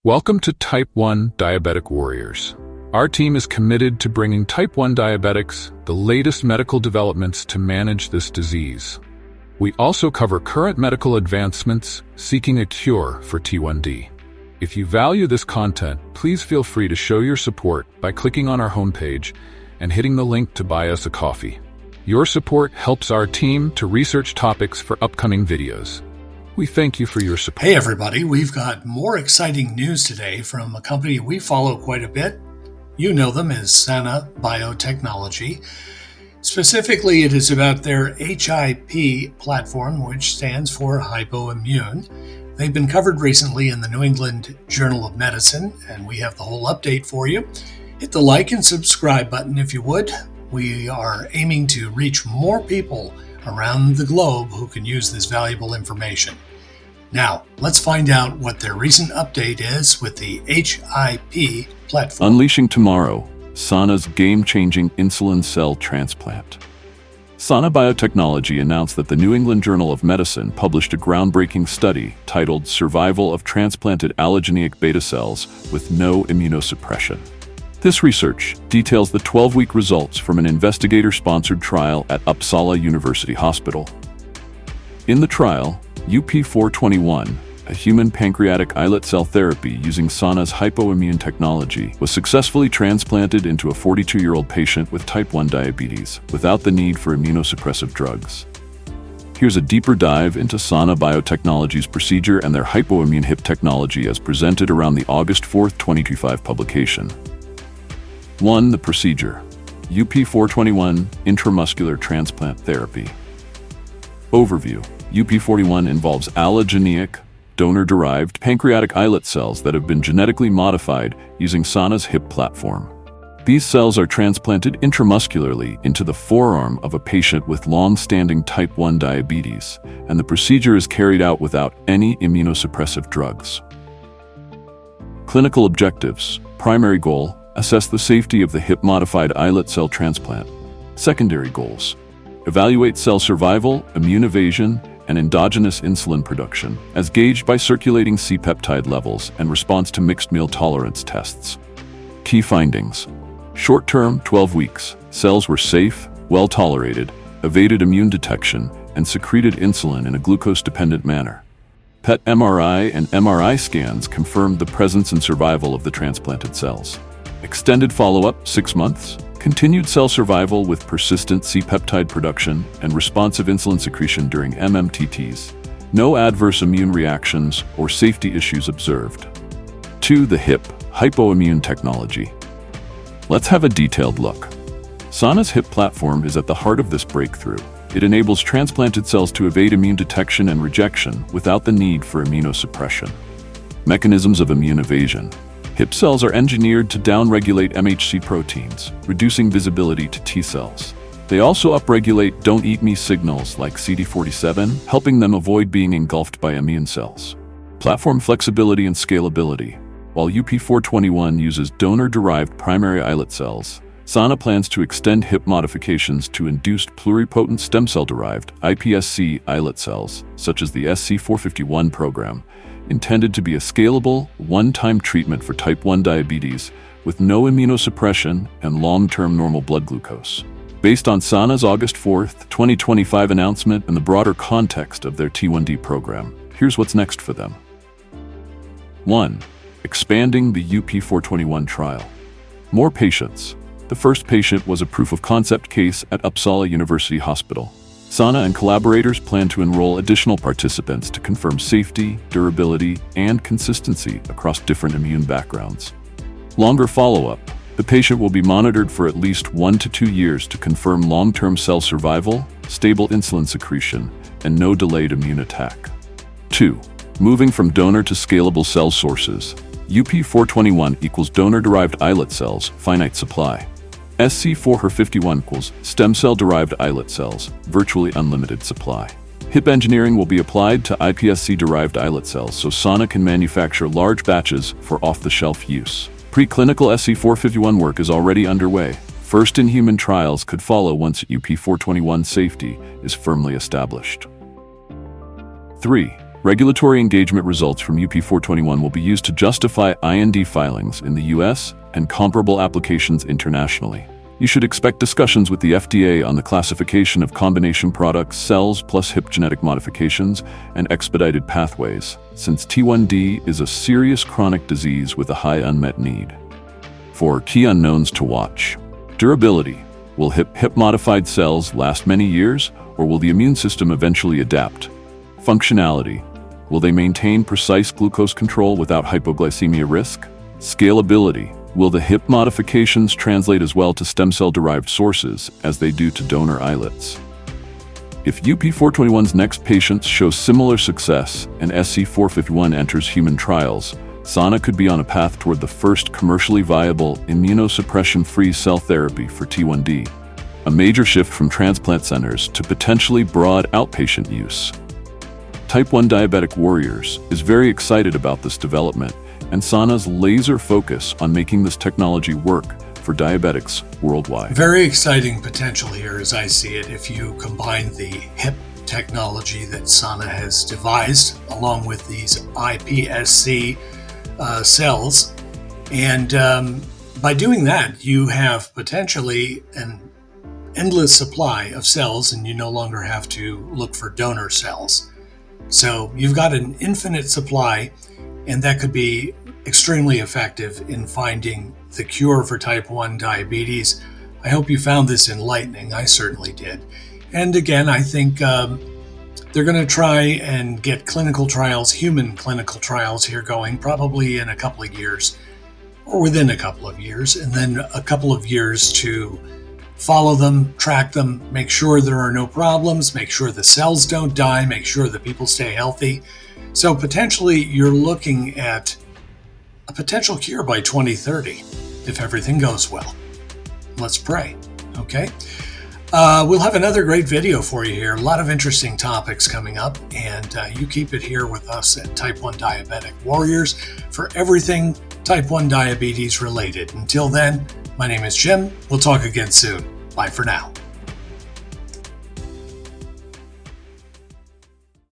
Welcome to Type 1 Diabetic Warriors. Our team is committed to bringing Type 1 diabetics the latest medical developments to manage this disease. We also cover current medical advancements seeking a cure for T1D. If you value this content, please feel free to show your support by clicking on our homepage and hitting the link to buy us a coffee. Your support helps our team to research topics for upcoming videos. We thank you for your support. Hey everybody, we've got more exciting news today from a company we follow quite a bit. You know them as Sana Biotechnology. Specifically, it is about their HIP platform, which stands for Hypoimmune. They've been covered recently in the New England Journal of Medicine, and we have the whole update for you. Hit the like and subscribe button if you would. We are aiming to reach more people around the globe who can use this valuable information. Now, let's find out what their recent update is with the HIP platform. Unleashing tomorrow, Sana's game-changing insulin cell transplant. Sana Biotechnology announced that the New England Journal of Medicine published a groundbreaking study titled Survival of Transplanted Allogeneic Beta Cells with No Immunosuppression. This research details the 12-week results from an investigator-sponsored trial at Uppsala University Hospital. In the trial, UP421, a human pancreatic islet cell therapy using Sana's Hypoimmune technology, was successfully transplanted into a 42-year-old patient with type 1 diabetes without the need for immunosuppressive drugs. Here's a deeper dive into Sana Biotechnology's procedure and their Hypoimmune HIP technology as presented around the August 4, 2025 publication. 1. The procedure. UP421 Intramuscular Transplant Therapy. Overview. UP41 involves allogeneic, donor-derived pancreatic islet cells that have been genetically modified using Sana's HIP platform. These cells are transplanted intramuscularly into the forearm of a patient with long-standing type 1 diabetes, and the procedure is carried out without any immunosuppressive drugs. Clinical objectives. Primary goal: assess the safety of the HIP-modified islet cell transplant. Secondary goals: evaluate cell survival, immune evasion, and endogenous insulin production, as gauged by circulating C-peptide levels and response to mixed meal tolerance tests. Key findings. Short-term, 12 weeks, cells were safe, well-tolerated, evaded immune detection, and secreted insulin in a glucose-dependent manner. PET MRI and MRI scans confirmed the presence and survival of the transplanted cells. Extended follow-up, 6 months. Continued cell survival with persistent C-peptide production and responsive insulin secretion during MMTTs. No adverse immune reactions or safety issues observed. 2. The HIP, Hypoimmune technology. Let's have a detailed look. Sana's HIP platform is at the heart of this breakthrough. It enables transplanted cells to evade immune detection and rejection without the need for immunosuppression. Mechanisms of immune evasion. HIP cells are engineered to downregulate MHC proteins, reducing visibility to T cells. They also upregulate don't eat me signals like CD47, helping them avoid being engulfed by immune cells. Platform flexibility and scalability. While UP421 uses donor-derived primary islet cells, Sana plans to extend HIP modifications to induced pluripotent stem cell-derived iPSC islet cells, such as the SC451 program, intended to be a scalable, one-time treatment for type 1 diabetes with no immunosuppression and long-term normal blood glucose. Based on Sana's August 4, 2025 announcement and the broader context of their T1D program, here's what's next for them. 1. Expanding the UP421 trial. More patients. The first patient was a proof-of-concept case at Uppsala University Hospital. Sana and collaborators plan to enroll additional participants to confirm safety, durability, and consistency across different immune backgrounds. Longer follow-up. The patient will be monitored for at least 1 to 2 years to confirm long-term cell survival, stable insulin secretion, and no delayed immune attack. 2. Moving from donor to scalable cell sources. UP421 equals donor-derived islet cells, finite supply. SC451 equals stem cell-derived islet cells, virtually unlimited supply. HIP engineering will be applied to iPSC-derived islet cells so Sana can manufacture large batches for off-the-shelf use. Preclinical SC451 work is already underway. First-in-human trials could follow once UP421 safety is firmly established. 3. Regulatory engagement results from UP421 will be used to justify IND filings in the US and comparable applications internationally. You should expect discussions with the FDA on the classification of combination products, cells plus HIP genetic modifications, and expedited pathways, since T1D is a serious chronic disease with a high unmet need. 4 key unknowns to watch. Durability. Will HIP-modified cells last many years, or will the immune system eventually adapt? Functionality. Will they maintain precise glucose control without hypoglycemia risk? Scalability. Will the HIP modifications translate as well to stem cell-derived sources as they do to donor islets? If UP421's next patients show similar success and SC451 enters human trials, Sana could be on a path toward the first commercially viable immunosuppression-free cell therapy for T1D, a major shift from transplant centers to potentially broad outpatient use. Type 1 Diabetic Warriors is very excited about this development and Sana's laser focus on making this technology work for diabetics worldwide. Very exciting potential here as I see it if you combine the HIP technology that Sana has devised along with these iPSC cells. And by doing that, you have potentially an endless supply of cells and you no longer have to look for donor cells. So you've got an infinite supply, and that could be extremely effective in finding the cure for type 1 diabetes. I hope you found this enlightening. I certainly did. And again, I think they're going to try and get clinical trials, human clinical trials here going, probably in a couple of years or within a couple of years, and then a couple of years to follow them, track them, make sure there are no problems, make sure the cells don't die, make sure that people stay healthy. So potentially you're looking at a potential cure by 2030 if everything goes well. Let's pray, okay? We'll have another great video for you here. A lot of interesting topics coming up, and you keep it here with us at Type 1 Diabetic Warriors for everything Type 1 diabetes related. Until then, my name is Jim. We'll talk again soon. Bye for now.